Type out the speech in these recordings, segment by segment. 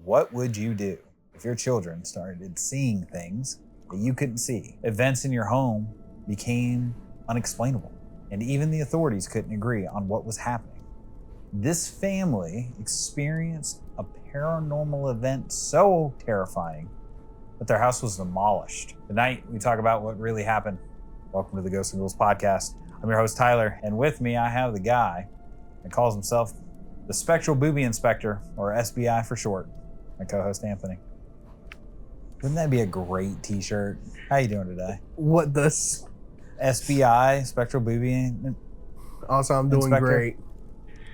What would you do if your children started seeing things that you couldn't see? Events in your home became unexplainable, and even the authorities couldn't agree on what was happening. This family experienced a paranormal event so terrifying that their house was demolished. Tonight, we talk about what really happened. Welcome to the Ghosts and Ghouls podcast. I'm your host, Tyler, and with me, I have the guy that calls himself the Spectral Booby Inspector, or SBI for short, my co-host, Anthony. Wouldn't that be a great t-shirt? How you doing today? What this? SBI, Spectral Booby Also, I'm doing Inspector? great.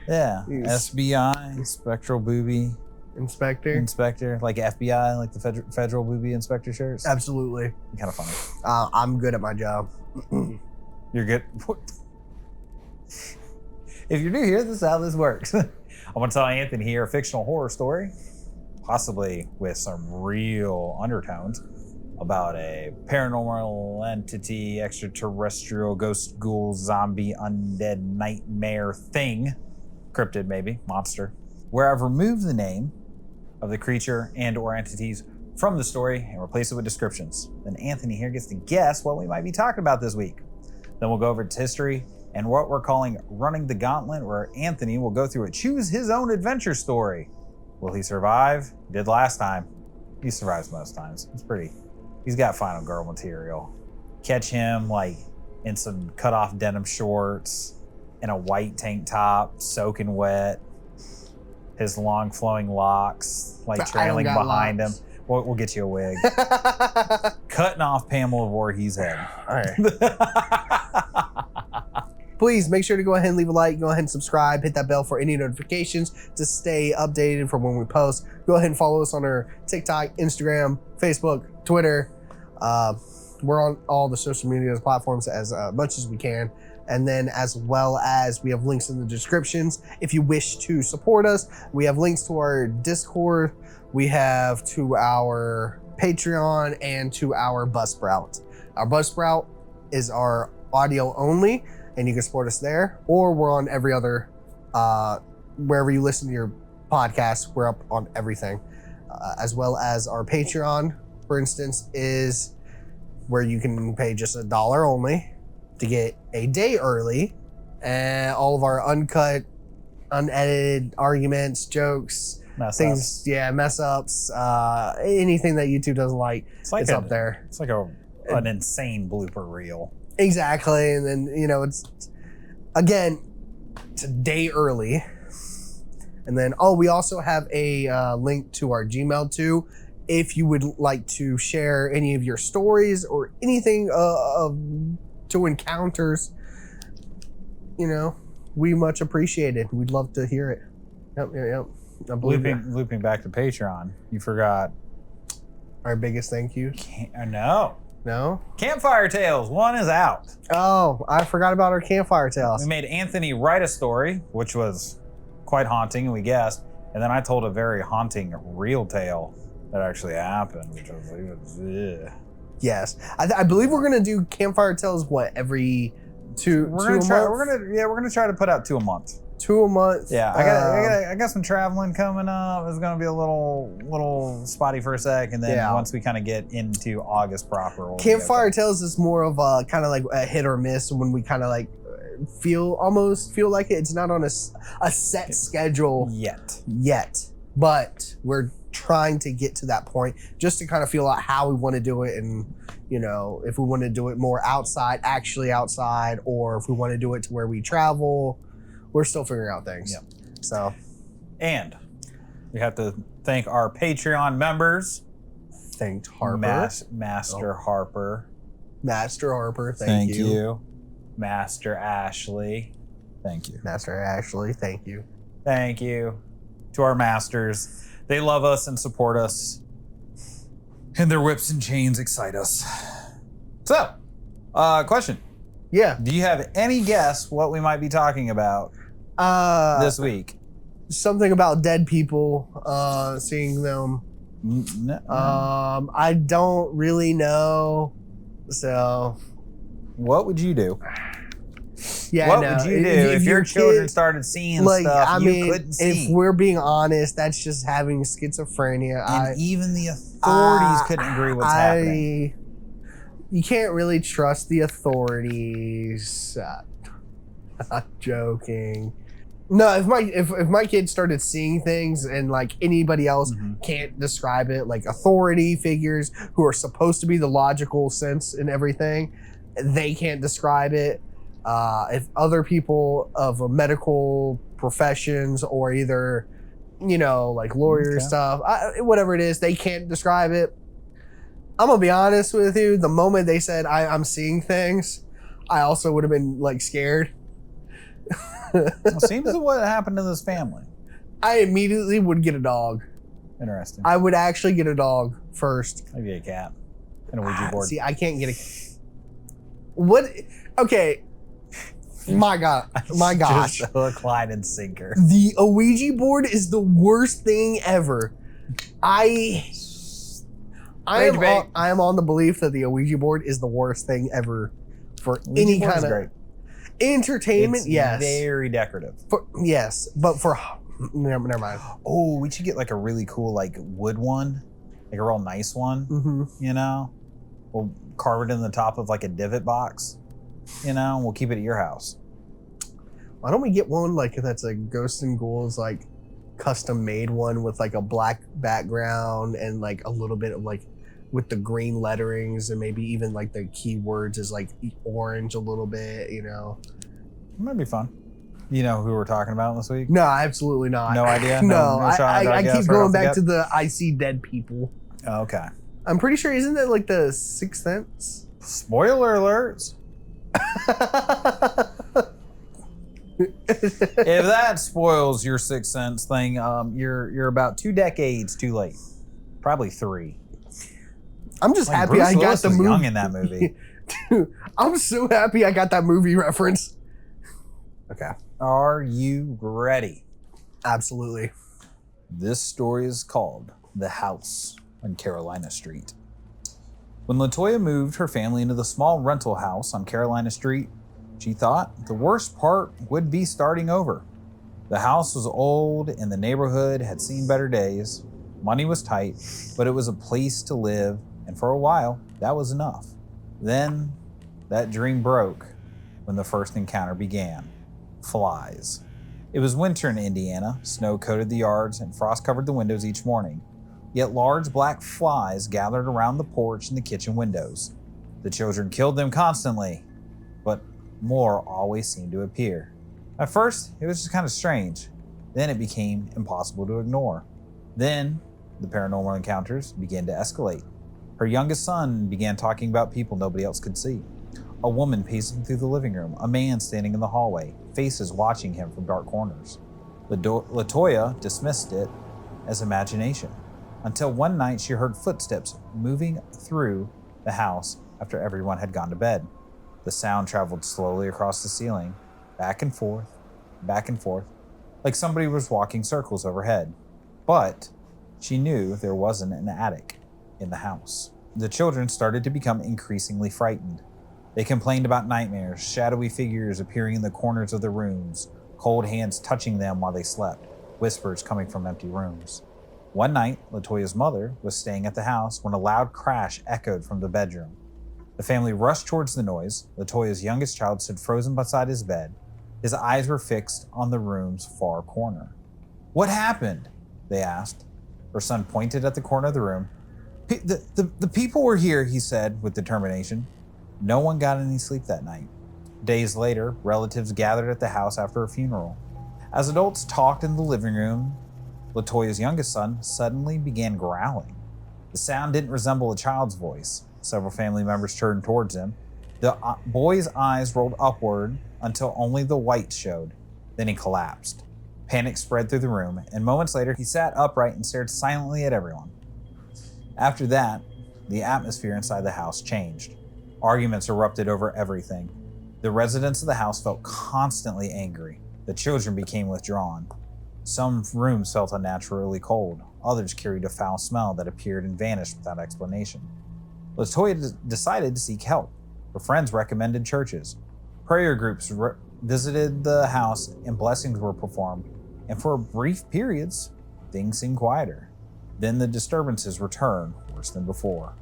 Yeah, Yes. SBI, Spectral Booby Inspector? like FBI, like the Federal Booby Inspector shirts. Absolutely. Kind of funny. I'm good at my job. You're good. If you're new here, this is how this works. I want to tell Anthony here a fictional horror story, possibly with some real undertones, about a paranormal entity, extraterrestrial, ghost, ghoul, zombie, undead, nightmare thing, cryptid maybe, monster, where I've removed the name of the creature and or entities from the story and replace it with descriptions. Then Anthony here gets to guess what we might be talking about this week. Then we'll go over its history and what we're calling running the gauntlet, where Anthony will go through it, choose his own adventure story. Will he survive? He did last time. He survives most times. He's got final girl material. Catch him like in some cut off denim shorts and a white tank top, soaking wet. His long flowing locks like trailing behind him. We'll get you a wig. Cutting off Pamela Voorhees' head. All right. Please make sure to go ahead and leave a like, go ahead and subscribe, hit that bell for any notifications to stay updated from when we post. Go ahead and follow us on our TikTok, Instagram, Facebook, Twitter. We're on all the social media platforms as much as we can. And then as well as we have links in the descriptions. If you wish to support us, we have links to our Discord. We have to our Patreon and to our Buzzsprout. Our Buzzsprout is our audio only, and you can support us there, or we're on every other, wherever you listen to your podcast, we're up on everything. As well as our Patreon, for instance, is where you can pay just $1 only to get a day early, and all of our uncut, unedited arguments, jokes, mess ups, anything that YouTube doesn't like, it's up there. It's like an insane blooper reel. Exactly. And then, it's a day early. And then, we also have a link to our Gmail too. If you would like to share any of your stories or anything to encounters, we much appreciate it. We'd love to hear it. Yep. Looping back to Patreon, you forgot our biggest thank you. No? Campfire Tales 1 is out. Oh, I forgot about our Campfire Tales. We made Anthony write a story, which was quite haunting, and we guessed. And then I told a very haunting real tale that actually happened, which was ugh. Yes. I believe we're going to do Campfire Tales, every two months? We're gonna try to put out 2 a month. 2 a month. Yeah, I got some traveling coming up. It's gonna be a little spotty for a sec, and then once we kind of get into August proper, Campfire Tales is more of a kind of like a hit or miss when we kind of like almost feel like it's not on a set schedule yet, but we're trying to get to that point just to kind of feel out how we want to do it, and if we want to do it more actually outside, or if we want to do it to where we travel. We're still figuring out things. Yep. So, and we have to thank our Patreon members. Thanked Harper. Master Harper. Master Harper, thank you. Master Ashley. Thank you. Master Ashley, thank you. Thank you to our masters. They love us and support us. And their whips and chains excite us. So, question. Yeah. Do you have any guess what we might be talking about this week? Something about dead people, seeing them. I don't really know. So, what would you do? Yeah, what no, would you do if your children started seeing stuff you couldn't see? If we're being honest, that's just having schizophrenia. And even the authorities couldn't agree what's happening. You can't really trust the authorities. I'm joking. No, if my kids started seeing things and like anybody else can't describe it, like authority figures who are supposed to be the logical sense in everything, they can't describe it. If other people of medical professions or either, like lawyer stuff, whatever it is, they can't describe it. I'm gonna be honest with you. The moment they said I'm seeing things, I also would have been like scared. Well, seems to what happened to this family. I immediately would get a dog. Interesting. I would actually get a dog first. Maybe a cat and a Ouija board. See, I can't get a. What? Okay. My God. My gosh. Just hook, line, and sinker. The Ouija board is the worst thing ever. I am on the belief that the Ouija board is the worst thing ever for any kind of great. Entertainment. It's yes, very decorative. Yes, but for never mind. Oh, we should get like a really cool like wood one, like a real nice one. We'll carve it in the top of like a divot box. And we'll keep it at your house. Why don't we get one like that's a Ghosts and Ghouls like custom made one with like a black background and like a little bit of like with the green letterings and maybe even like the keywords is like orange a little bit, It might be fun. You know who we're talking about this week? No, absolutely not. No idea? No, I keep going back to the... I see dead people. Oh, okay. I'm pretty sure, isn't that like the Sixth Sense? Spoiler alerts. If that spoils your Sixth Sense thing, you're about 2 decades too late. Probably 3. I'm just like happy Bruce I got Willis the was movie. young in that movie. Dude, I'm so happy I got that movie reference. Okay. Are you ready? Absolutely. This story is called The House on Carolina Street. When Latoya moved her family into the small rental house on Carolina Street, she thought the worst part would be starting over. The house was old and the neighborhood had seen better days. Money was tight, but it was a place to live, and for a while, that was enough. Then, that dream broke when the first encounter began. Flies. It was winter in Indiana, snow coated the yards and frost covered the windows each morning. Yet large black flies gathered around the porch and the kitchen windows. The children killed them constantly, but more always seemed to appear. At first, it was just kind of strange. Then it became impossible to ignore. Then, the paranormal encounters began to escalate. Her youngest son began talking about people nobody else could see. A woman pacing through the living room, a man standing in the hallway, faces watching him from dark corners. Latoya dismissed it as imagination, until one night she heard footsteps moving through the house after everyone had gone to bed. The sound traveled slowly across the ceiling, back and forth, like somebody was walking circles overhead. But she knew there wasn't an attic in the house. The children started to become increasingly frightened. They complained about nightmares, shadowy figures appearing in the corners of the rooms, cold hands touching them while they slept, whispers coming from empty rooms. One night, Latoya's mother was staying at the house when a loud crash echoed from the bedroom. The family rushed towards the noise. Latoya's youngest child stood frozen beside his bed. His eyes were fixed on the room's far corner. "What happened?" they asked. Her son pointed at the corner of the room. The people were here," he said with determination. No one got any sleep that night. Days later, relatives gathered at the house after a funeral. As adults talked in the living room, Latoya's youngest son suddenly began growling. The sound didn't resemble a child's voice. Several family members turned towards him. The boy's eyes rolled upward until only the white showed. Then he collapsed. Panic spread through the room, and moments later, he sat upright and stared silently at everyone. After that, the atmosphere inside the house changed. Arguments erupted over everything. The residents of the house felt constantly angry. The children became withdrawn. Some rooms felt unnaturally cold. Others carried a foul smell that appeared and vanished without explanation. Latoya decided to seek help. Her friends recommended churches. Prayer groups visited the house and blessings were performed, and for brief periods, things seemed quieter. Then the disturbances returned, worse than before.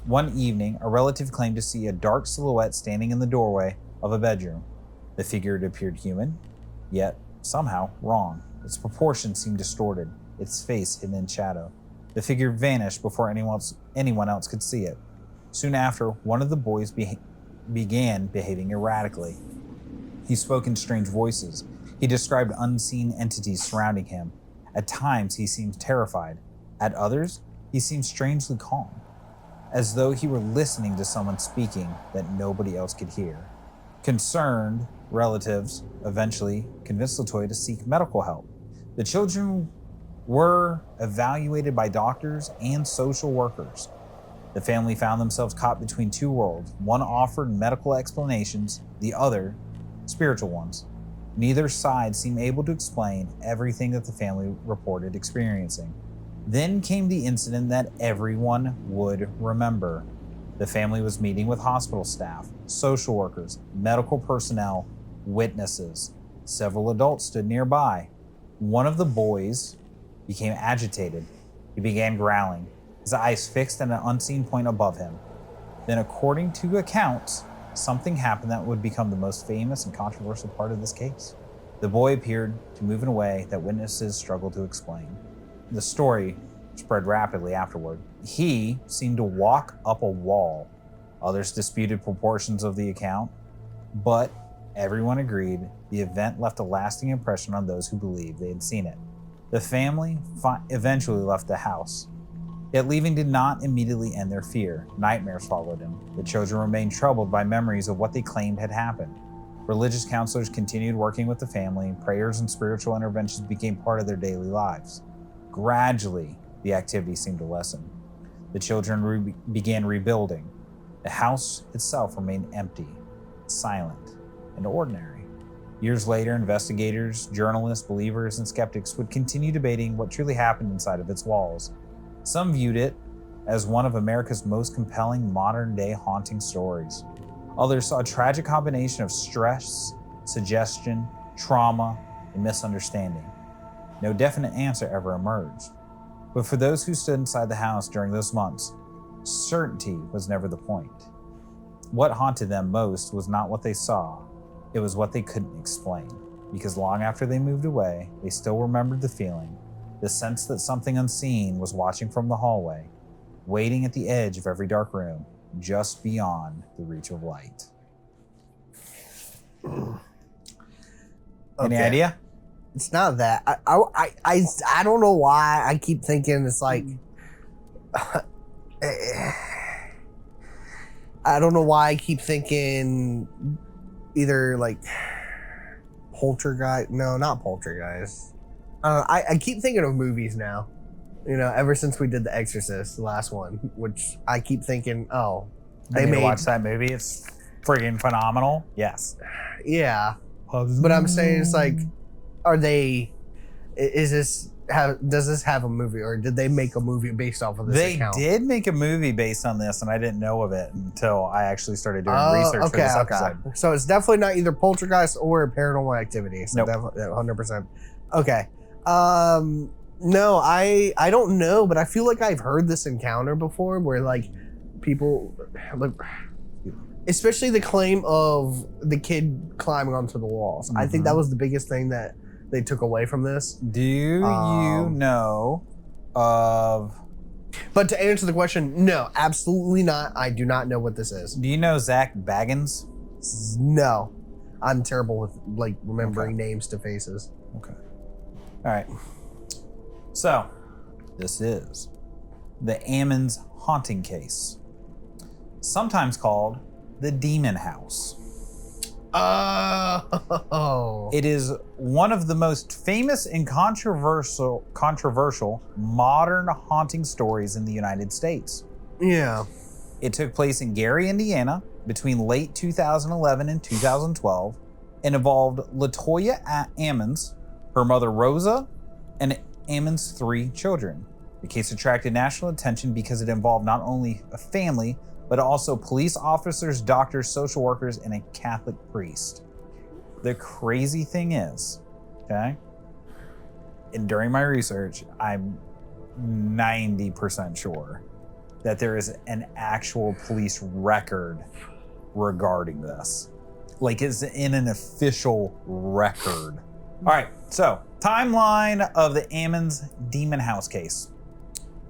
One evening, a relative claimed to see a dark silhouette standing in the doorway of a bedroom. The figure appeared human, yet somehow wrong. Its proportions seemed distorted, its face hidden in shadow. The figure vanished before anyone else could see it. Soon after, one of the boys began behaving erratically. He spoke in strange voices. He described unseen entities surrounding him. At times, he seemed terrified. At others, he seemed strangely calm, as though he were listening to someone speaking that nobody else could hear. Concerned relatives eventually convinced Latoya to seek medical help. The children were evaluated by doctors and social workers. The family found themselves caught between two worlds. One offered medical explanations, the other, spiritual ones. Neither side seemed able to explain everything that the family reported experiencing. Then came the incident that everyone would remember. The family was meeting with hospital staff, social workers, medical personnel, witnesses. Several adults stood nearby. One of the boys became agitated. He began growling, his eyes fixed at an unseen point above him. Then, according to accounts, something happened that would become the most famous and controversial part of this case. The boy appeared to move in a way that witnesses struggled to explain. The story spread rapidly afterward. He seemed to walk up a wall. Others disputed proportions of the account, but everyone agreed the event left a lasting impression on those who believed they had seen it. The family eventually left the house. Yet leaving did not immediately end their fear. Nightmares followed him. The children remained troubled by memories of what they claimed had happened. Religious counselors continued working with the family. Prayers and spiritual interventions became part of their daily lives. Gradually, the activity seemed to lessen. The children began rebuilding. The house itself remained empty, silent, and ordinary. Years later, investigators, journalists, believers, and skeptics would continue debating what truly happened inside of its walls. Some viewed it as one of America's most compelling modern-day haunting stories. Others saw a tragic combination of stress, suggestion, trauma, and misunderstanding. No definite answer ever emerged. But for those who stood inside the house during those months, certainty was never the point. What haunted them most was not what they saw, it was what they couldn't explain. Because long after they moved away, they still remembered the feeling, the sense that something unseen was watching from the hallway, waiting at the edge of every dark room, just beyond the reach of light. Any idea? It's not that. I don't know why I keep thinking it's like I don't know why I keep thinking either like Poltergeist. No, not Poltergeist. I keep thinking of movies now. You know, ever since we did The Exorcist, the last one, which I keep thinking, oh, they made watch that movie. It's friggin' phenomenal. Yes. Yeah. But I'm saying it's like, are they? Is this? Does this have a movie, or did they make a movie based off of this? They account? did make a movie based on this, and I didn't know of it until I actually started doing research for this episode. So it's definitely not either Poltergeist or Paranormal Activity. So nope. Definitely 100%. Okay. No, I don't know, but I feel like I've heard this encounter before, where like people, like, especially the claim of the kid climbing onto the walls. Mm-hmm. I think that was the biggest thing that they took away from this. Do you know of? But to answer the question, no, absolutely not. I do not know what this is. Do you know Zach Baggins? No, I'm terrible with like remembering names to faces. Okay. All right. So, this is the Ammons haunting case, sometimes called the Demon House. Oh. It is one of the most famous and controversial modern haunting stories in the United States. Yeah. It took place in Gary, Indiana, between late 2011 and 2012, and involved Latoya Ammons, her mother Rosa, and Ammon's 3 children. The case attracted national attention because it involved not only a family, but also police officers, doctors, social workers, and a Catholic priest. The crazy thing is, okay, and during my research, I'm 90% sure that there is an actual police record regarding this. Like, it's in an official record. All right, so timeline of the Ammons Demon House case.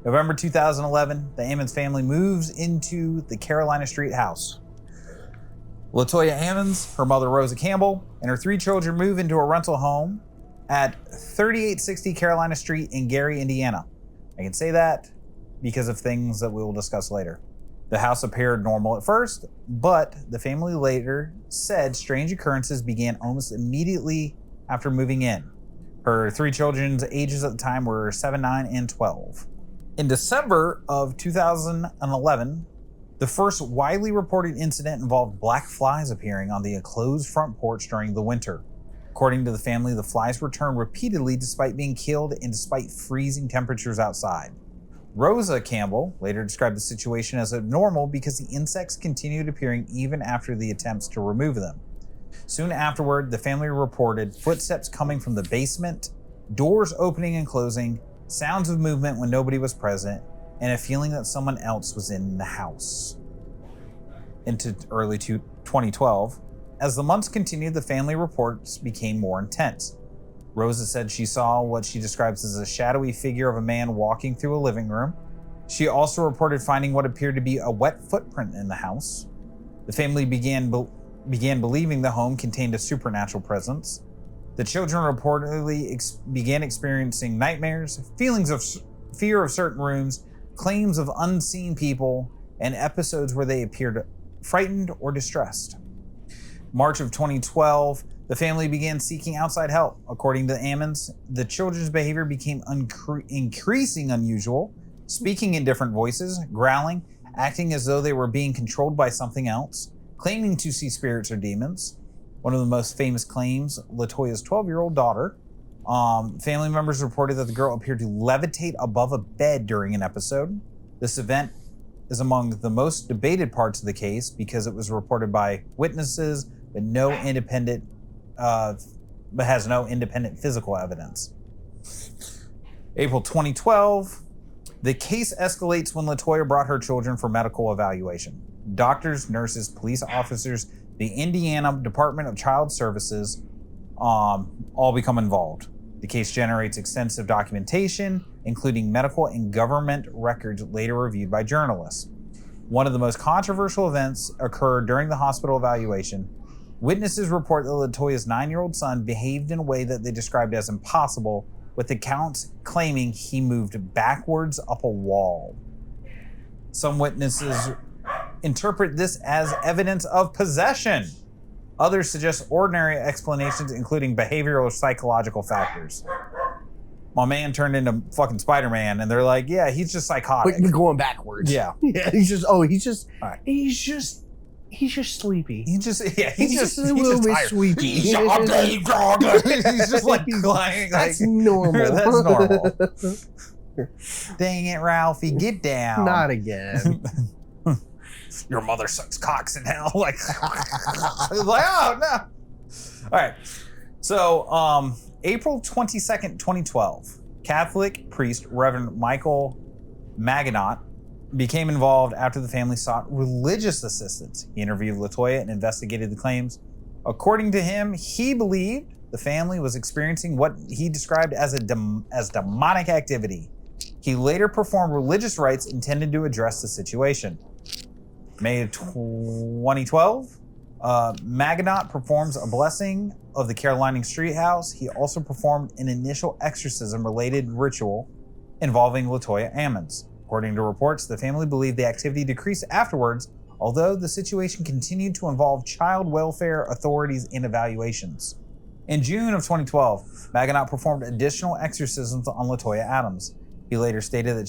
November 2011, the Ammons family moves into the Carolina Street house. Latoya Ammons, her mother Rosa Campbell, and her 3 children move into a rental home at 3860 Carolina Street in Gary, Indiana. I can say that because of things that we will discuss later. The house appeared normal at first, but the family later said strange occurrences began almost immediately after moving in. Her 3 children's ages at the time were 7, 9, and 12. In December of 2011, the first widely reported incident involved black flies appearing on the enclosed front porch during the winter. According to the family, the flies returned repeatedly despite being killed and despite freezing temperatures outside. Rosa Campbell later described the situation as abnormal because the insects continued appearing even after the attempts to remove them. Soon afterward, the family reported footsteps coming from the basement, doors opening and closing, sounds of movement when nobody was present, and a feeling that someone else was in the house. Into early 2012, as the months continued, the family reports became more intense. Rosa said she saw what she describes as a shadowy figure of a man walking through a living room. She also reported finding what appeared to be a wet footprint in the house. The family began believing the home contained a supernatural presence. The children reportedly began experiencing nightmares, feelings of fear of certain rooms, claims of unseen people, and episodes where they appeared frightened or distressed. March of 2012, the family began seeking outside help. According to the Ammons, the children's behavior became increasing unusual, speaking in different voices, growling, acting as though they were being controlled by something else, claiming to see spirits or demons. One of the most famous claims, Latoya's 12-year-old daughter, family members reported that the girl appeared to levitate above a bed during an episode. This event is among the most debated parts of the case because it was reported by witnesses, but has no independent physical evidence. April 2012, the case escalates when Latoya brought her children for medical evaluation. Doctors, nurses, police officers, the Indiana Department of Child Services all become involved. The case generates extensive documentation, including medical and government records later reviewed by journalists. One of the most controversial events occurred during the hospital evaluation. Witnesses report that Latoya's 9-year-old son behaved in a way that they described as impossible, with accounts claiming he moved backwards up a wall. Some witnesses interpret this as evidence of possession. Others suggest ordinary explanations, including behavioral or psychological factors. My man turned into fucking Spider-Man, and they're like, yeah, he's just psychotic. But going backwards. Yeah. Yeah, he's just sleepy. He's just a little bit tired. sleepy. He's just like lying. That's normal. That's normal. Dang it, Ralphie, get down. Not again. Your mother sucks cocks in hell. Like, oh no. All right. So, April 22nd, 2012, Catholic priest Reverend Michael Maginot became involved after the family sought religious assistance. He interviewed Latoya and investigated the claims. According to him, he believed the family was experiencing what he described as demonic activity. He later performed religious rites intended to address the situation. May of 2012, Maginot performs a blessing of the Carolina Street house. He also performed an initial exorcism-related ritual involving Latoya Ammons. According to reports, the family believed the activity decreased afterwards, although the situation continued to involve child welfare authorities and evaluations. In June of 2012, Maginot performed additional exorcisms on Latoya Ammons. He later stated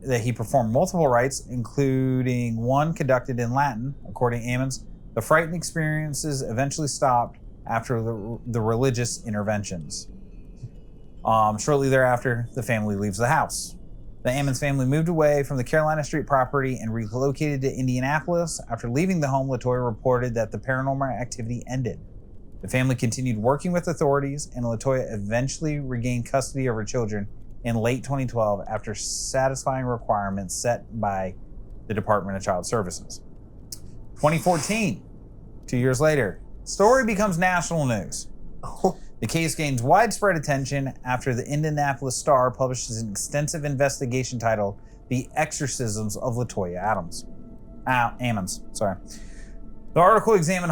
that he performed multiple rites, including one conducted in Latin. According to Ammons, the frightening experiences eventually stopped after the religious interventions. Shortly thereafter, the family leaves the house. The Ammons family moved away from the Carolina Street property and relocated to Indianapolis. After leaving the home, Latoya reported that the paranormal activity ended. The family continued working with authorities, and Latoya eventually regained custody of her children in late 2012 after satisfying requirements set by the Department of Child Services. 2014, 2 years later, story becomes national news. The case gains widespread attention after the Indianapolis Star publishes an extensive investigation titled The Exorcisms of Latoya Ammons. The article examined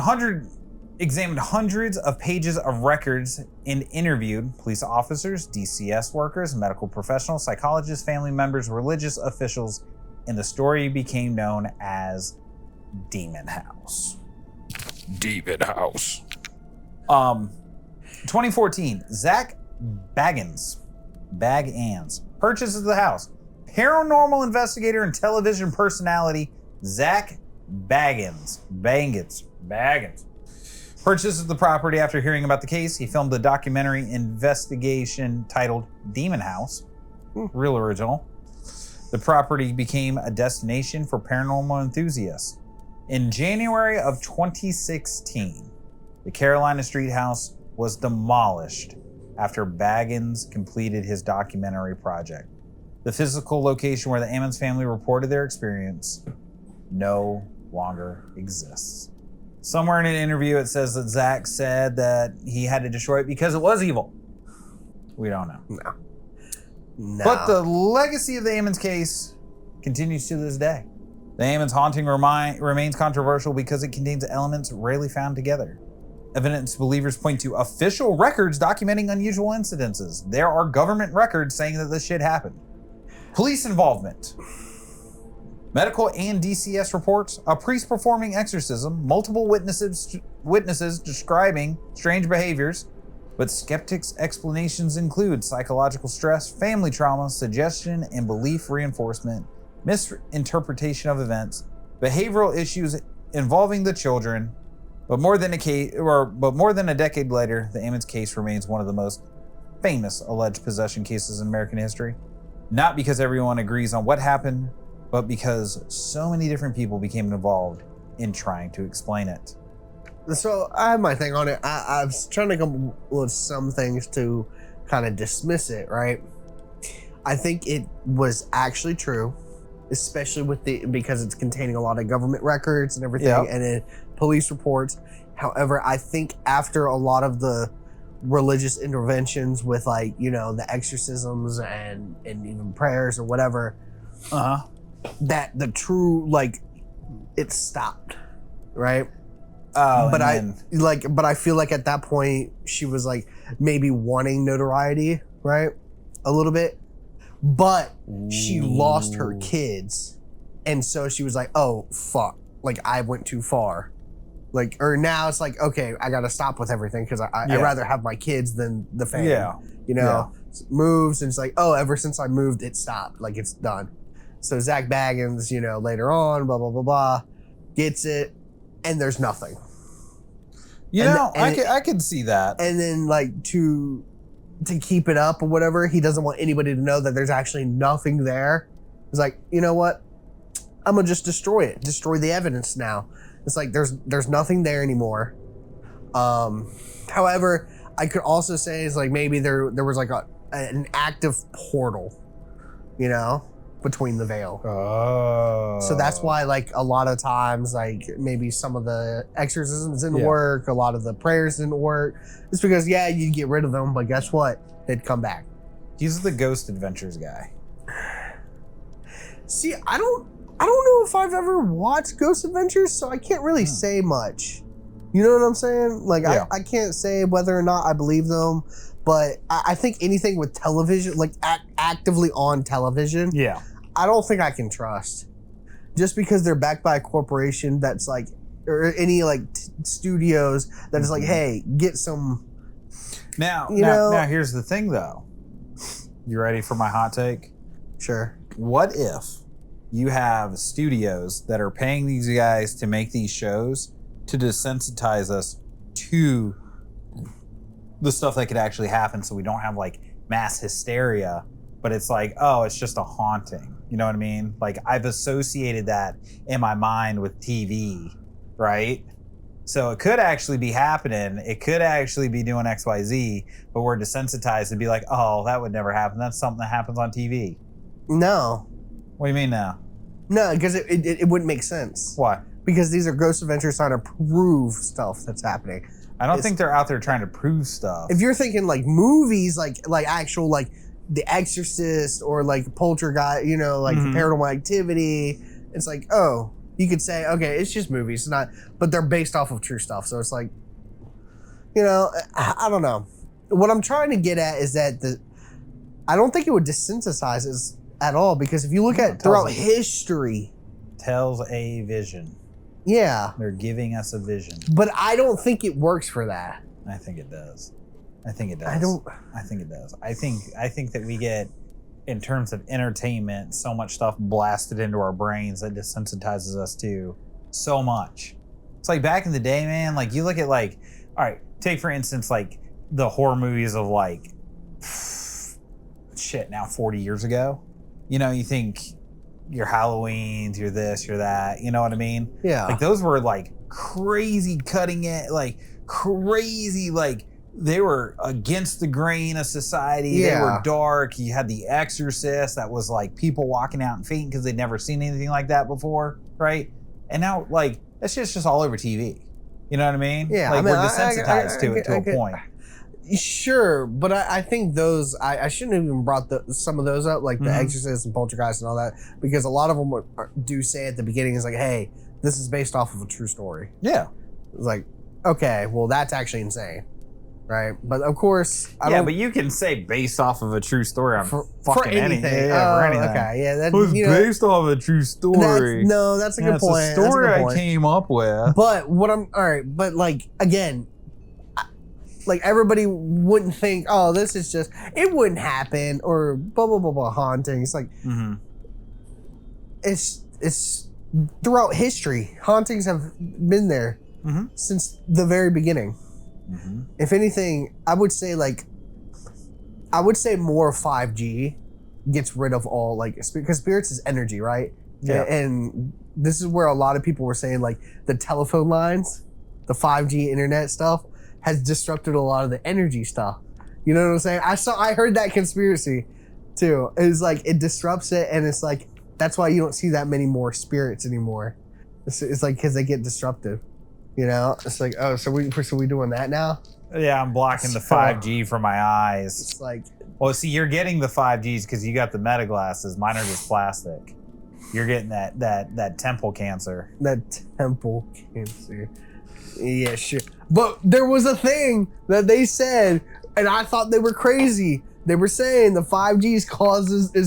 hundreds of pages of records and interviewed police officers, DCS workers, medical professionals, psychologists, family members, religious officials, and the story became known as Demon House. Demon House. 2014, Zach Bagans purchases the house. Paranormal investigator and television personality Zach Bagans purchases the property after hearing about the case. He filmed a documentary investigation titled Demon House. Real original. The property became a destination for paranormal enthusiasts. In January of 2016, the Carolina Street house was demolished after Baggins completed his documentary project. The physical location where the Ammons family reported their experience no longer exists. Somewhere in an interview, it says that Zach said that he had to destroy it because it was evil. We don't know. No. But the legacy of the Ammons case continues to this day. The Ammons haunting remains controversial because it contains elements rarely found together. Evidence believers point to official records documenting unusual incidences. There are government records saying that this shit happened. Police involvement. Medical and DCS reports, a priest performing exorcism, multiple witnesses describing strange behaviors, but skeptics' explanations include psychological stress, family trauma, suggestion and belief reinforcement, misinterpretation of events, behavioral issues involving the children. But more than a decade later, the Ammons case remains one of the most famous alleged possession cases in American history. Not because everyone agrees on what happened, but because so many different people became involved in trying to explain it. So I have my thing on it. I was trying to come with some things to kind of dismiss it, right? I think it was actually true, especially because it's containing a lot of government records and everything, Yep. and then police reports. However, I think after a lot of the religious interventions with, like, you know, the exorcisms and even prayers or whatever, that the true, like, it stopped, right? But I feel like at that point she was like maybe wanting notoriety, right? A little bit, but she lost her kids, and so she was like, "Oh fuck! Like I went too far." Like, or now it's like, okay, I gotta stop with everything because I'd rather have my kids than the family. Yeah. You know, moves, and it's like, oh, ever since I moved, it stopped. Like it's done. So Zach Baggins, you know, later on, blah blah blah blah, gets it, and there's nothing. You know, I could see that. And then, like, to keep it up or whatever, he doesn't want anybody to know that there's actually nothing there. He's like, you know what? I'm gonna just destroy it. Destroy the evidence now. It's like there's nothing there anymore. However, I could also say it's like maybe there was like an active portal, you know, between the veil. Oh. So that's why, like, a lot of times, like, maybe some of the exorcisms didn't work, a lot of the prayers didn't work. It's because, you get rid of them, but guess what? They'd come back. He's the Ghost Adventures guy. See, I don't know if I've ever watched Ghost Adventures, so I can't really say much. You know what I'm saying? Like, I can't say whether or not I believe them, but I think anything with television, like actively on television, I don't think I can trust. Just because they're backed by a corporation that's like, or any like studios that is like, hey, get some. Now, know? now here's the thing though. You ready for my hot take? Sure. What if you have studios that are paying these guys to make these shows to desensitize us to the stuff that could actually happen, so we don't have like mass hysteria, but it's like, oh, it's just a haunting. You know what I mean? Like, I've associated that in my mind with TV, right? So it could actually be happening. It could actually be doing XYZ, but we're desensitized to be like, oh, that would never happen. That's something that happens on TV. No. What do you mean now? No, because it wouldn't make sense. Why? Because these are ghost adventures trying to prove stuff that's happening. I don't think they're out there trying to prove stuff. If you're thinking like movies, like actual like The Exorcist or like Poltergeist, you know, like Paranormal Activity, it's like, oh, you could say, okay, it's just movies, it's not, but they're based off of true stuff. So it's like, you know, I don't know. What I'm trying to get at is that I don't think it would desensitize us at all, because if you look at throughout history, tells a vision. Yeah, they're giving us a vision, but I don't think it works for that. I think it does. I think it does. I think it does. I think that we get, in terms of entertainment, so much stuff blasted into our brains that desensitizes us to so much. It's like back in the day, man, like you look at like, all right, take for instance, like the horror movies of like, shit, now 40 years ago. You know, you think your Halloweens, your this, your that, you know what I mean? Yeah. Like those were like crazy cutting edge, like crazy, like they were against the grain of society. Yeah. They were dark. You had The Exorcist that was like people walking out and fainting because they'd never seen anything like that before, right? And now like that shit's just all over TV. You know what I mean? Yeah. Like I mean, we're desensitized to it to a point. Sure, but I think those, I shouldn't have even brought some of those up, like The Exorcist and Poltergeist and all that, because a lot of them do say at the beginning is like, hey, this is based off of a true story. Yeah. It's like, okay, well, that's actually insane, right? But of course, but you can say based off of a true story on for fucking anything. for anything. Okay, yeah, that's based off of a true story. That's a good point. It's a story I came up with. But but like again, like everybody wouldn't think, oh, this is just, it wouldn't happen, or blah blah blah blah hauntings. Like it's throughout history, hauntings have been there since the very beginning. If anything, I would say more 5G gets rid of all, like, because spirits is energy, right? Yeah. And this is where a lot of people were saying like the telephone lines, the 5G internet stuff has disrupted a lot of the energy stuff. You know what I'm saying? I heard that conspiracy too. It's like it disrupts it, and it's like that's why you don't see that many more spirits anymore. It's like because they get disruptive. You know, it's like, oh, so we doing that now? Yeah, I'm blocking the 5G from my eyes. It's like, well, see, you're getting the 5Gs because you got the meta glasses. Mine are just plastic. You're getting that temple cancer. That temple cancer. Yeah, sure. But there was a thing that they said, and I thought they were crazy. They were saying the 5G is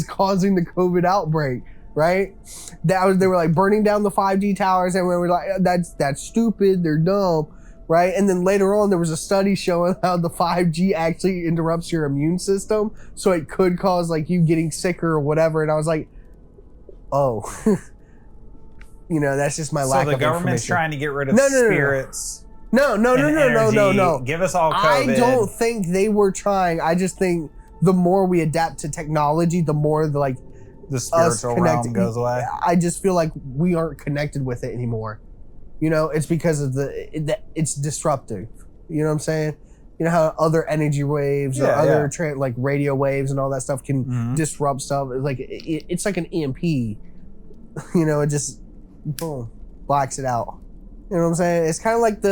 causing the COVID outbreak, right? They were like burning down the 5G towers, and we were like, that's stupid. They're dumb, right? And then later on, there was a study showing how the 5G actually interrupts your immune system, so it could cause like you getting sicker or whatever. And I was like, oh. You know, that's just my lack of information. So the government's trying to get rid of spirits. No. Give us all COVID. I don't think they were trying. I just think the more we adapt to technology, the more the spiritual realm goes away. I just feel like we aren't connected with it anymore. You know, it's because of it's disruptive. You know what I'm saying? You know how other energy waves or other like radio waves and all that stuff can disrupt stuff. Like it's like an EMP. You know, it just boom, blacks it out. You know what I'm saying? It's kind of like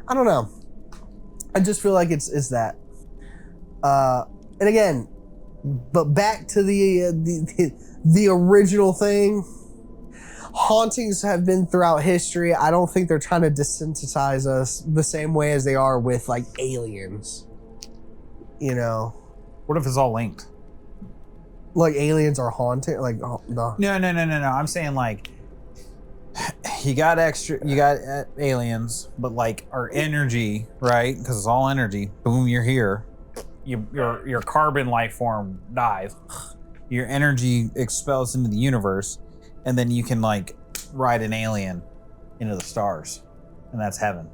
I don't know. I just feel like it's that. And again, but back to the original thing. Hauntings have been throughout history. I don't think they're trying to desensitize us the same way as they are with like aliens. You know? What if it's all linked? Like aliens are haunted? Like no. I'm saying like you got aliens, but like our energy, right? Because it's all energy. Boom, you're here. Your carbon life form dies. Your energy expels into the universe, and then you can like ride an alien into the stars, and that's heaven.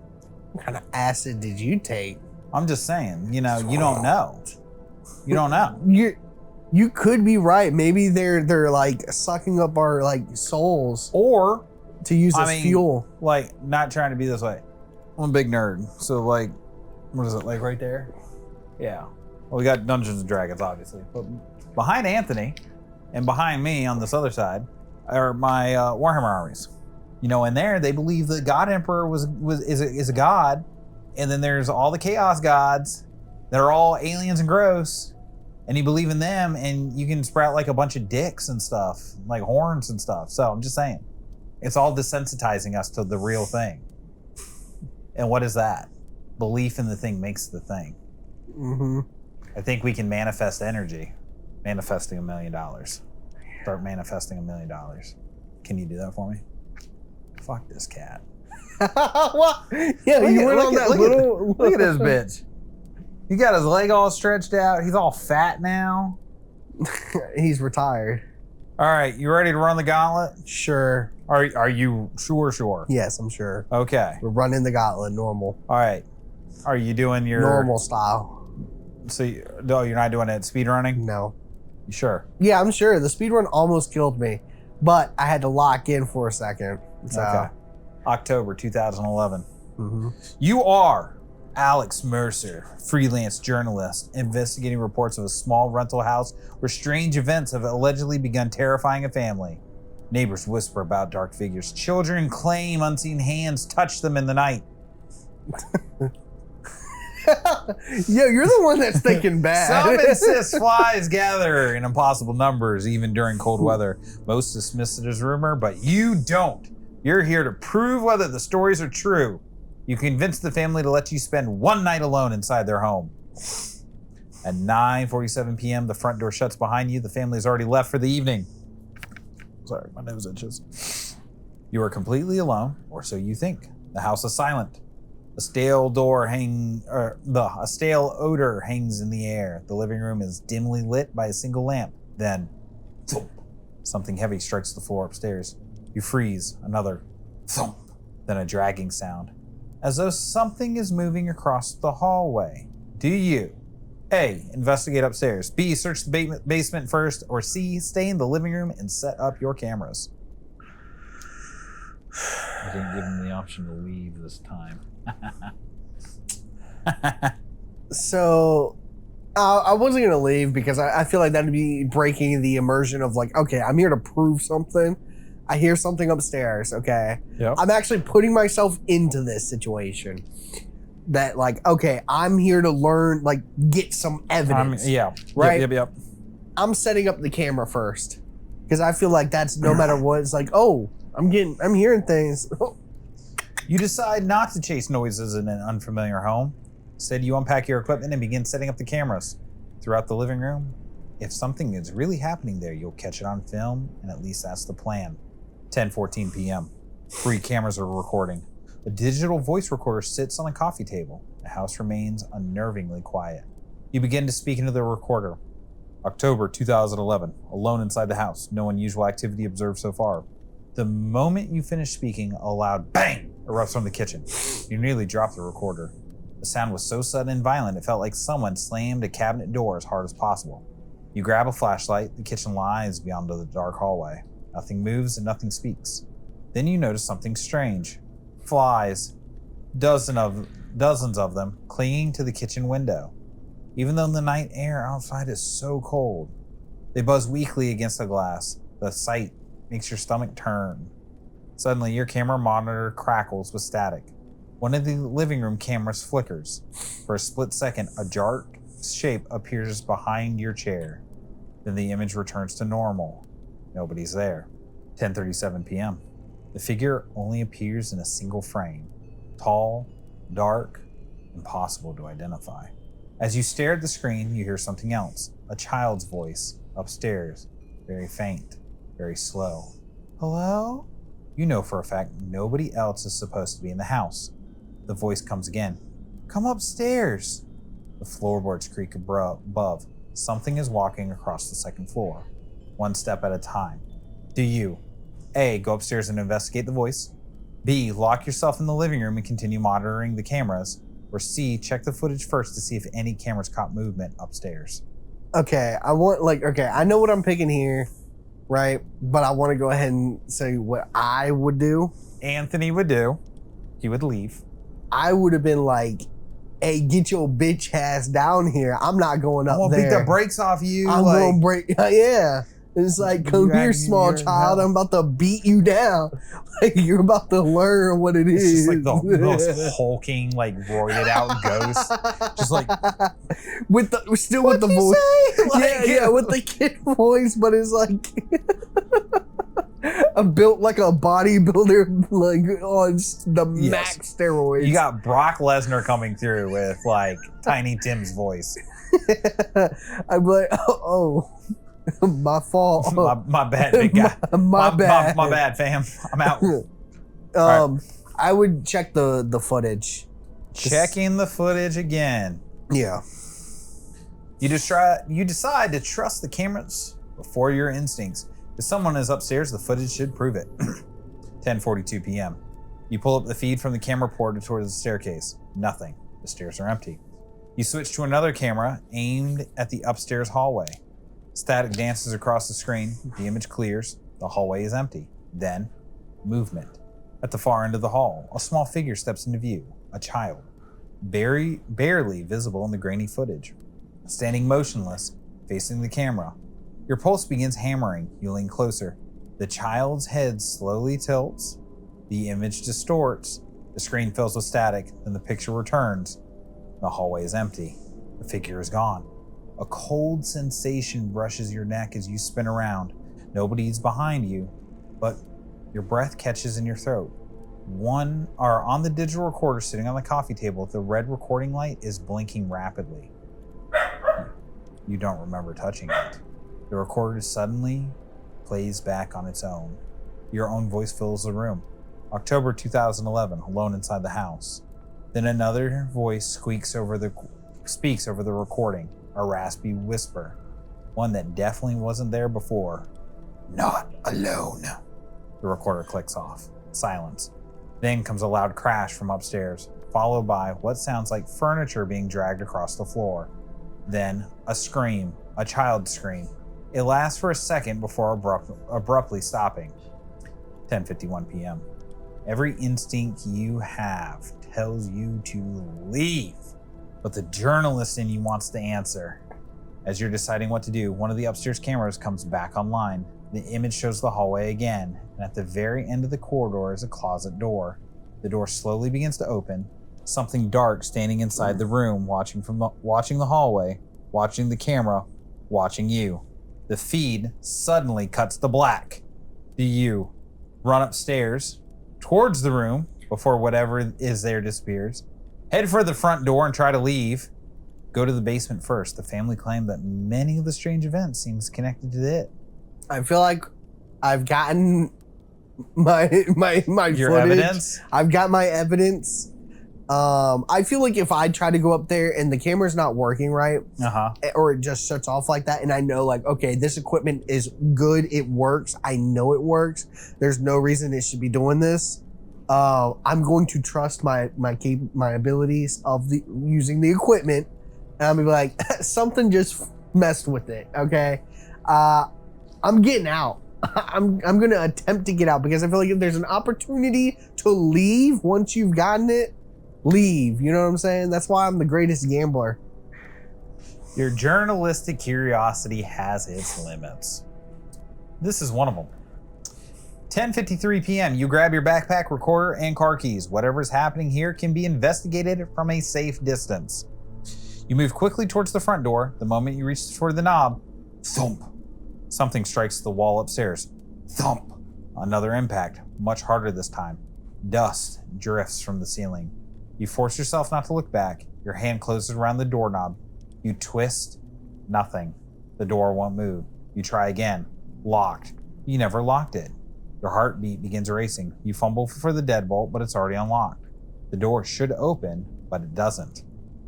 What kind of acid did you take? I'm just saying, you know, you don't know. You don't know. You could be right. Maybe they're like sucking up our like souls. Or to use as fuel. Like, not trying to be this way. I'm a big nerd. So, like, what is it, like right there? Yeah. Well, we got Dungeons and Dragons, obviously. But behind Anthony and behind me on this other side are my Warhammer armies. You know, in there, they believe the God Emperor is a god. And then there's all the Chaos gods that are all aliens and gross. And you believe in them, and you can sprout like a bunch of dicks and stuff, like horns and stuff. So I'm just saying, it's all desensitizing us to the real thing. And what is that? Belief in the thing makes the thing. Mm-hmm. I think we can manifest energy. Manifesting $1 million. Start manifesting $1 million. Can you do that for me? Fuck this cat. What? Yeah, you went on that little. Look at this bitch. He got his leg all stretched out. He's all fat now. He's retired. All right, you ready to run the gauntlet? Sure. Are you sure? Yes, I'm sure. Okay. We're running the gauntlet normal. All right. Are you doing your normal style? So no, you're not doing it speed running? No. You sure? Yeah, I'm sure. The speed run almost killed me, but I had to lock in for a second. So. Okay. October 2011. Mm-hmm. You are Alex Mercer, freelance journalist, investigating reports of a small rental house where strange events have allegedly begun terrifying a family. Neighbors whisper about dark figures. Children claim unseen hands touch them in the night. Yo, you're the one that's thinking bad. Some insist flies gather in impossible numbers, even during cold weather. Most dismiss it as rumor, but you don't. You're here to prove whether the stories are true. You convince the family to let you spend one night alone inside their home. At 9:47 p.m., the front door shuts behind you. The family has already left for the evening. Sorry, my nose itches. You are completely alone, or so you think. The house is silent. A stale odor hangs in the air. The living room is dimly lit by a single lamp. Then, thump, something heavy strikes the floor upstairs. You freeze. Another thump. Then a dragging sound, as though something is moving across the hallway. Do you A, investigate upstairs, B, search the basement first, or C, stay in the living room and set up your cameras? I didn't give him the option to leave this time. So I wasn't going to leave because I feel like that'd be breaking the immersion of like, okay, I'm here to prove something. I hear something upstairs, okay? Yep. I'm actually putting myself into this situation. That like, okay, I'm here to learn, like, get some evidence. Yeah. Right? Yep. I'm setting up the camera first. Because I feel like that's no matter what, it's like, oh, I'm hearing things. You decide not to chase noises in an unfamiliar home. Instead, you unpack your equipment and begin setting up the cameras throughout the living room. If something is really happening there, you'll catch it on film, and at least that's the plan. 10:14 p.m. 3 cameras are recording. A digital voice recorder sits on a coffee table. The house remains unnervingly quiet. You begin to speak into the recorder. October 2011. Alone inside the house. No unusual activity observed so far. The moment you finish speaking, a loud bang erupts from the kitchen. You nearly drop the recorder. The sound was so sudden and violent, it felt like someone slammed a cabinet door as hard as possible. You grab a flashlight. The kitchen lies beyond the dark hallway. Nothing moves and nothing speaks. Then you notice something strange. Flies, dozens of them, clinging to the kitchen window. Even though the night air outside is so cold, they buzz weakly against the glass. The sight makes your stomach turn. Suddenly, your camera monitor crackles with static. One of the living room cameras flickers. For a split second, a dark shape appears behind your chair. Then the image returns to normal. Nobody's there. 10:37 p.m. The figure only appears in a single frame. Tall, dark, impossible to identify. As you stare at the screen, you hear something else. A child's voice, upstairs, very faint, very slow. Hello? You know for a fact nobody else is supposed to be in the house. The voice comes again. Come upstairs. The floorboards creak above. Something is walking across the second floor, one step at a time. Do you A, go upstairs and investigate the voice, B, lock yourself in the living room and continue monitoring the cameras, or C, check the footage first to see if any cameras caught movement upstairs? Okay, I know what I'm picking here. right? But I want to go ahead and say what I would do. Anthony would do. He would leave. I would have been like, hey, get your bitch ass down here. I'm not going up I'm gonna there. beat the brakes off you. I'm like, gonna break. Yeah. It's like, come here, small child. I'm about to beat you down. Like, you're about to learn what it it's is. just like the most hulking, like roided out ghost. Just like with the with the voice. Like, with the kid voice, but it's like built like a bodybuilder, like on the max steroids. You got Brock Lesnar coming through with like Tiny Tim's voice. I'm like, oh, my fault. My bad, big guy. My bad. My bad, fam. I'm out. Right. I would check the footage. Checking the footage again. Yeah. You decide to trust the cameras before your instincts. If someone is upstairs, the footage should prove it. 10:42 p.m. You pull up the feed from the camera port towards the staircase. Nothing. The stairs are empty. You switch to another camera aimed at the upstairs hallway. Static dances across the screen. The image clears. The hallway is empty. Then, movement. At the far end of the hall, a small figure steps into view. A child. Barely visible in the grainy footage. Standing motionless, facing the camera. Your pulse begins hammering. You lean closer. The child's head slowly tilts. The image distorts. The screen fills with static. Then the picture returns. The hallway is empty. The figure is gone. A cold sensation brushes your neck as you spin around. Nobody's behind you, but your breath catches in your throat. On the digital recorder sitting on the coffee table, the red recording light is blinking rapidly. You don't remember touching it. The recorder suddenly plays back on its own. Your own voice fills the room. October 2011, alone inside the house. Then another voice speaks over the recording, a raspy whisper, one that definitely wasn't there before. Not alone. The recorder clicks off. Silence. Then comes a loud crash from upstairs, followed by what sounds like furniture being dragged across the floor. Then a scream, a child's scream. It lasts for a second before abruptly stopping. 10:51 p.m. Every instinct you have tells you to leave, but the journalist in you wants to answer. As you're deciding what to do, one of the upstairs cameras comes back online. The image shows the hallway again, and at the very end of the corridor is a closet door. The door slowly begins to open. Something dark standing inside the room, watching the hallway, watching the camera, watching you. The feed suddenly cuts to black. Do you run upstairs towards the room before whatever is there disappears? Head for the front door and try to leave. Go to the basement first. The family claimed that many of the strange events seems connected to it. I feel like I've gotten my Your footage. evidence? I've got my evidence. I feel like if I try to go up there and the camera's not working right, or it just shuts off like that, and I know like, okay, this equipment is good, it works, I know it works, there's no reason it should be doing this. I'm going to trust my abilities of using the equipment, and I'm gonna be like, something just messed with it. Okay, I'm getting out. I'm gonna attempt to get out because I feel like if there's an opportunity to leave once you've gotten it, leave. You know what I'm saying? That's why I'm the greatest gambler. Your journalistic curiosity has its limits. This is one of them. 10:53 p.m. You grab your backpack, recorder, and car keys. Whatever's happening here can be investigated from a safe distance. You move quickly towards the front door. The moment you reach for the knob, thump. Something strikes the wall upstairs. Thump. Another impact, much harder this time. Dust drifts from the ceiling. You force yourself not to look back. Your hand closes around the doorknob. You twist. Nothing. The door won't move. You try again. Locked. You never locked it. Your heartbeat begins racing. You fumble for the deadbolt, but it's already unlocked. The door should open, but it doesn't.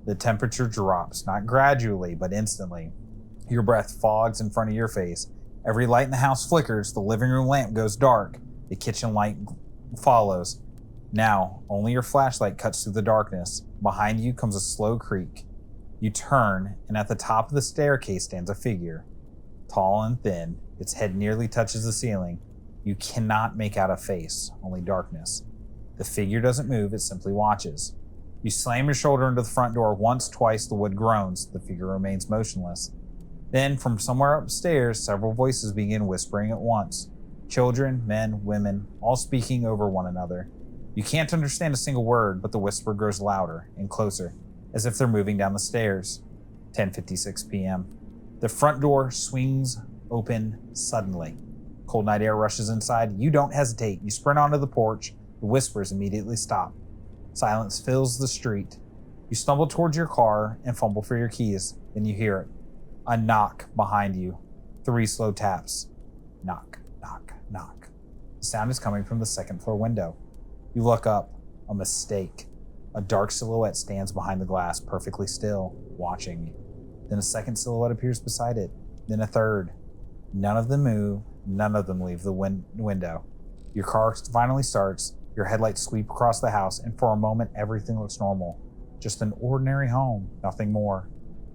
The temperature drops, not gradually, but instantly. Your breath fogs in front of your face. Every light in the house flickers. The living room lamp goes dark. The kitchen light follows. Now, only your flashlight cuts through the darkness. Behind you comes a slow creak. You turn, and at the top of the staircase stands a figure. Tall and thin, Its head nearly touches the ceiling. You cannot make out a face, only darkness. The figure doesn't move, it simply watches. You slam your shoulder into the front door once, twice, the wood groans. The figure remains motionless. Then, from somewhere upstairs, several voices begin whispering at once. Children, men, women, all speaking over one another. You can't understand a single word, but the whisper grows louder and closer, as if they're moving down the stairs. 10:56 p.m. The front door swings open suddenly. Cold night air rushes inside. You don't hesitate. You sprint onto the porch. The whispers immediately stop. Silence fills the street. You stumble towards your car and fumble for your keys. Then you hear it. A knock behind you. 3 slow taps. Knock, knock, knock. The sound is coming from the second floor window. You look up. A mistake. A dark silhouette stands behind the glass, perfectly still, watching you. Then a second silhouette appears beside it. Then a third. None of them move. None of them leave the window. Your car finally starts. Your headlights sweep across the house, and for a moment, everything looks normal. Just an ordinary home, nothing more.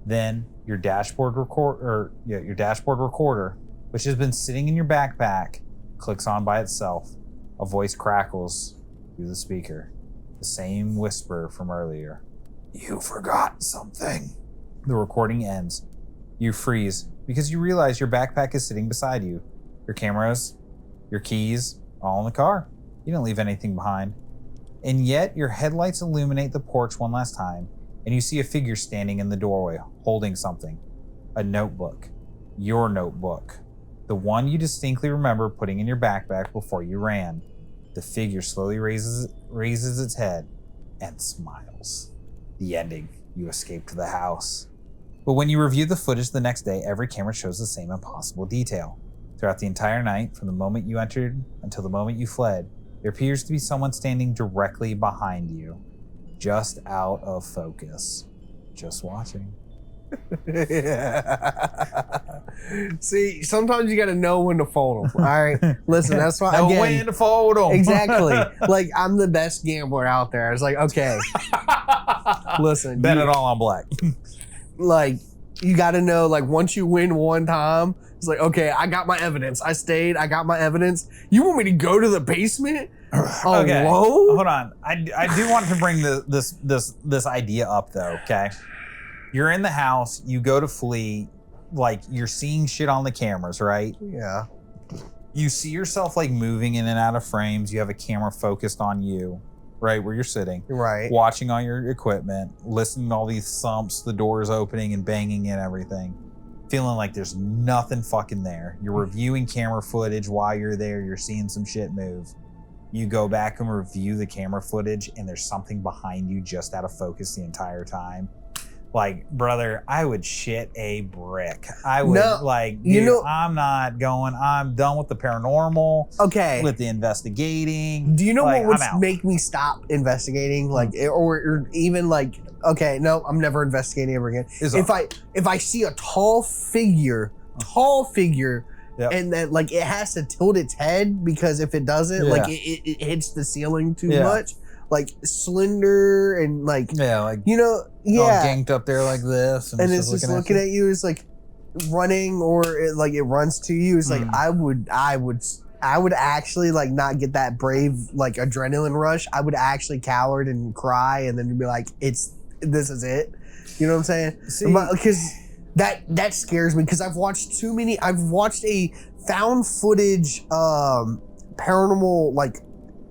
Then your dashboard recorder, which has been sitting in your backpack, clicks on by itself. A voice crackles through the speaker. The same whisper from earlier. You forgot something. The recording ends. You freeze because you realize your backpack is sitting beside you. Your cameras, your keys, all in the car. You didn't leave anything behind. And yet your headlights illuminate the porch one last time, and you see a figure standing in the doorway, holding something. A notebook. Your notebook. The one you distinctly remember putting in your backpack before you ran. The figure slowly raises its head and smiles. The ending. You escape to the house. But when you review the footage the next day, every camera shows the same impossible detail. Throughout the entire night, from the moment you entered until the moment you fled, there appears to be someone standing directly behind you, just out of focus, just watching. See, sometimes you got to know when to fold them. All right, listen, that's why. Know Again, when to fold them. exactly. Like, I'm the best gambler out there. I was like, okay, listen, Bet it all on black. like, you got to know, like, once you win one time, it's like, okay, I got my evidence. I stayed. I got my evidence. You want me to go to the basement? Okay, Alone? hold on. I do want to bring this idea up though. Okay, you're in the house. You go to flee. Like, you're seeing shit on the cameras, right? Yeah. You see yourself like moving in and out of frames. You have a camera focused on you, right where you're sitting. Right. Watching all your equipment, listening to all these thumps, the doors opening and banging and everything. Feeling like there's nothing fucking there. You're reviewing camera footage while you're there. You're seeing some shit move. You go back and review the camera footage and there's something behind you just out of focus the entire time. Like, brother, I would shit a brick. I would, dude, I'm not going. I'm done with the paranormal. Okay. With the investigating. Do you know what would I'm out. make me stop investigating? Like, or even like, okay, no, I'm never investigating ever again. If I see a tall figure, Yep. and then like it has to tilt its head, because if it doesn't, like it hits the ceiling too much. Like slender and like, all ganked up there like this, and it's just looking at you. It's like running, or it runs to you. It's like I would actually like not get that brave like adrenaline rush. I would actually cower and cry, and then be like, this is it. You know what I'm saying? Because that scares me, because I've watched a found footage paranormal like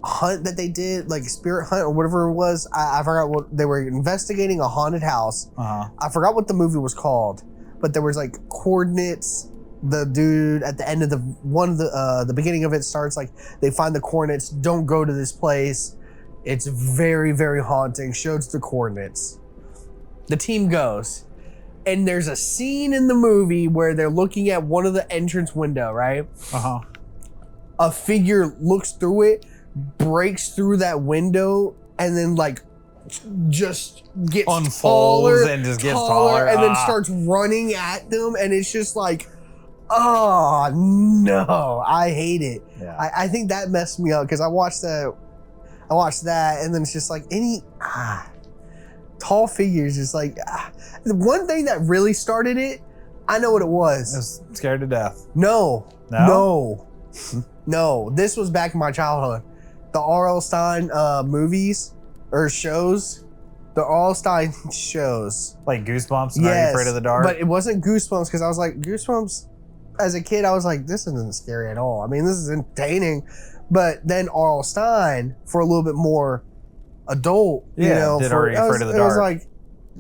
hunt that they did, like spirit hunt or whatever it was. I forgot what they were investigating, a haunted house. I forgot what the movie was called, but there was like coordinates. The dude at the end of the beginning of it starts like, they find the coordinates. Don't go to this place. It's very, very haunting. Shows the coordinates. The team goes, and there's a scene in the movie where they're looking at one of the entrance window, right? A figure looks through it, breaks through that window, and then like just gets unfolds and just gets taller, and then starts running at them, and it's just like, oh no, I hate it. I think that messed me up, because I watched that, and then it's just like tall figures, just like the one thing that really started it. I know what it was. I was scared to death. No, No, this was back in my childhood. The R.L. Stein movies or shows. The R.L. Stein shows. Like Goosebumps and Are You Afraid of the Dark? But it wasn't Goosebumps because I was like, Goosebumps, as a kid, I was like, this isn't scary at all. I mean, this is entertaining. But then R.L. Stein, for a little bit more adult, Are You Afraid of the Dark? It was like,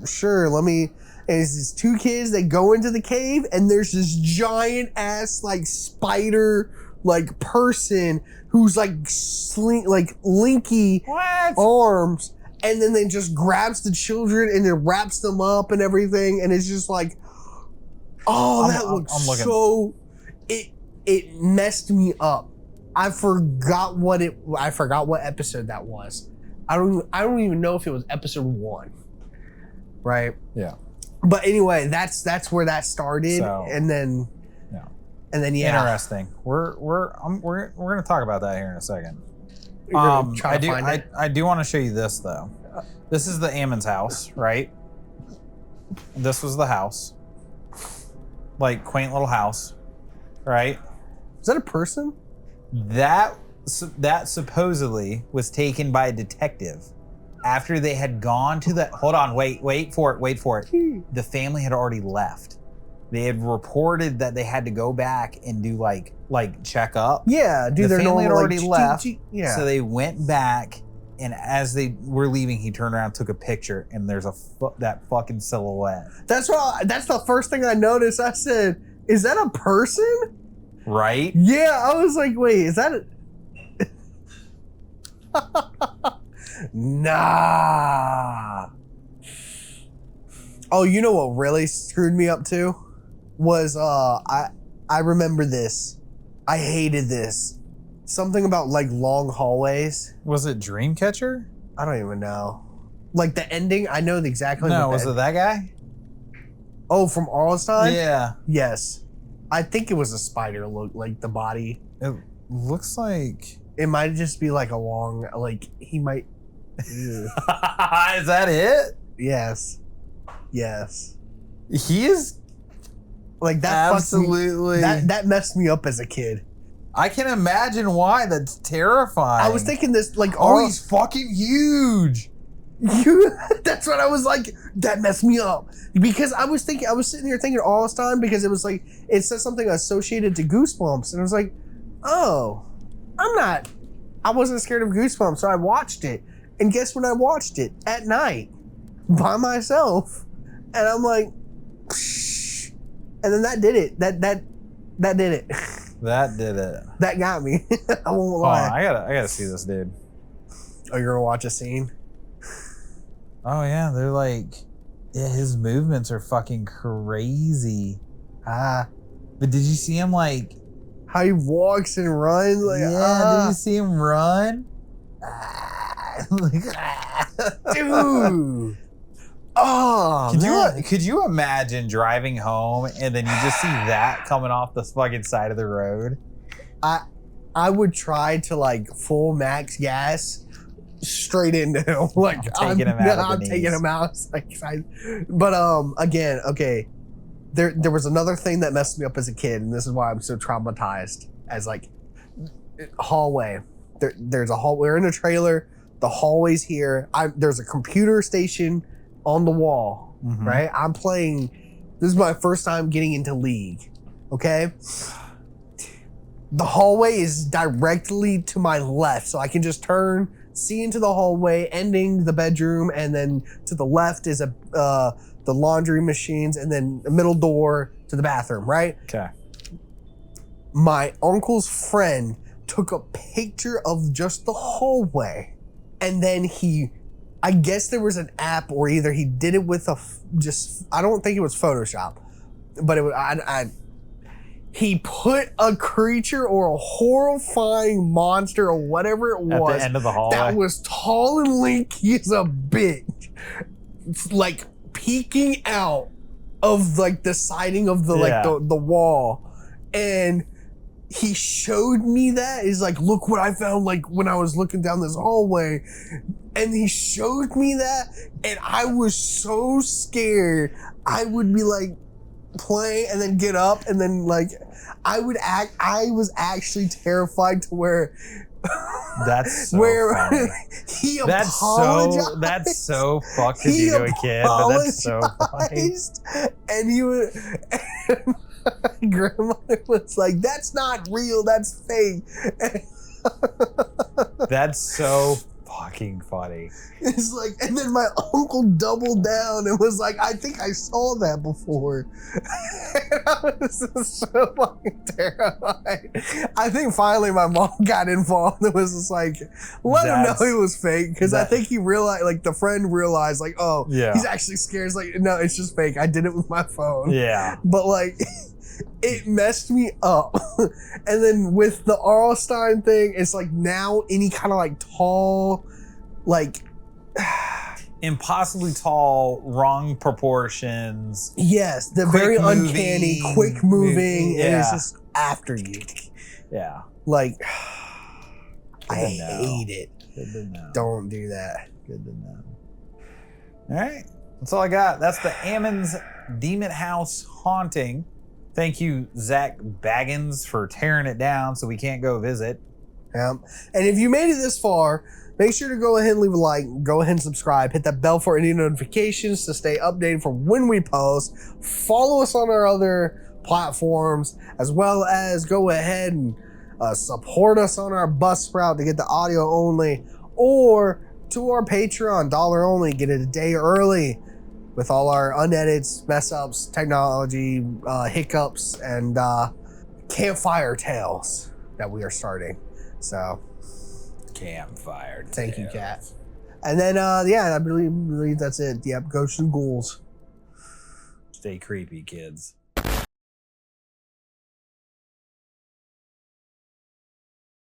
sure, let me... And it's these two kids, they go into the cave and there's this giant ass like spider like person who's like linky arms, and then they just grabs the children and then wraps them up and everything, and it's just like, oh, that looks so. It messed me up. I forgot what episode that was. I don't even know if it was episode 1. Right? Yeah. But anyway, that's where that started, and then interesting. We're gonna talk about that here in a second. I do want to show you this though. This is the Ammon's house, right? This was the house, like quaint little house, right? Is that a person? That supposedly was taken by a detective. After they had gone to the, hold on, wait for it. The family had already left. They had reported that they had to go back and do like check up. Yeah, do their normal. The family had already left. Yeah. So they went back, and as they were leaving, he turned around, took a picture, and there's that fucking silhouette. That's the first thing I noticed. I said, "Is that a person?" Right? Yeah, I was like, "Wait, is that a?" Nah. Oh, you know what really screwed me up too? Was I remember this. I hated this. Something about like long hallways. Was it Dreamcatcher? I don't even know. Like the ending, I know exactly. No, was it that guy? Oh, from Arlstein? Yeah. Yes. I think it was a spider look, like the body. It looks like it might just be like a long, like he might. Is that it? Yes. He is like that. Absolutely. That messed me up as a kid. I can imagine why. That's terrifying. I was thinking this like, he's fucking huge. That's what I was like. That messed me up because I was sitting here thinking all this time because it was like it said something associated to Goosebumps, and I was like, oh, I wasn't scared of Goosebumps, so I watched it. And guess when I watched it? At night. By myself. And I'm like, psh. And then that did it. That did it. That did it. That got me. I won't lie. I gotta see this dude. Oh, you're gonna watch a scene? Oh yeah, they're like, yeah, his movements are fucking crazy. But did you see him like how he walks and runs? Like, did you see him run? Dude. Oh, could you imagine driving home and then you just see that coming off the fucking side of the road? I would try to like full max gas straight into him. Like I'm taking him out. But again, okay. There was another thing that messed me up as a kid, and this is why I'm so traumatized. As like hallway. There's a hallway. We're in a trailer. The hallway's here. There's a computer station on the wall, right? I'm playing. This is my first time getting into League. Okay. The hallway is directly to my left, so I can just turn, see into the hallway, ending the bedroom, and then to the left is the laundry machines, and then the middle door to the bathroom, right? Okay. My uncle's friend took a picture of just the hallway, and then I guess there was an app, or either he did it with I don't think it was Photoshop, but it was, he put a creature or a horrifying monster or whatever it was at the end of the hallway that was tall and lanky as a bitch, like peeking out of like the siding of the wall, and he showed me that. He's like, look what I found, like when I was looking down this hallway. And he showed me that, and I was so scared. I would be like playing and then get up and then like I was actually terrified to where That's so where funny. he apologized. That's so fucked to do to a kid, but that's so funny. And he was, and my grandmother was like, "That's not real. That's fake." That's so fucking funny. It's like, and then my uncle doubled down and was like, "I think I saw that before." And I was just so fucking terrified. I think finally my mom got involved and was just like, let him know it was fake, because I think he realized, like, the friend realized, like, oh, Yeah. he's actually scared. It's like, no, it's just fake. I did it with my phone. Yeah. But like, it messed me up. And then with the Arlstein thing, it's like now any kind of like tall, like Impossibly tall, wrong proportions. yes, the Quick very moving, uncanny, quick moving, and it's yeah. just after you. Yeah. Like, I Good to know. hate it. Good to know. Don't do that. Good to know. All right. That's all I got. That's the Ammons Demon House haunting. Thank you, Zach Baggins, for tearing it down so we can't go visit. And if you made it this far, make sure to go ahead and leave a like, go ahead and subscribe, hit that bell for any notifications to stay updated for when we post. Follow us on our other platforms, as well as go ahead and support us on our bus route to get the audio only, or to our Patreon, $1 only, get it a day early with all our unedited mess ups, technology, hiccups, and campfire tales that we are starting. So Campfire. thank you, Kat. And then yeah, I believe that's it. Yep, ghosts and ghouls. Stay creepy, kids.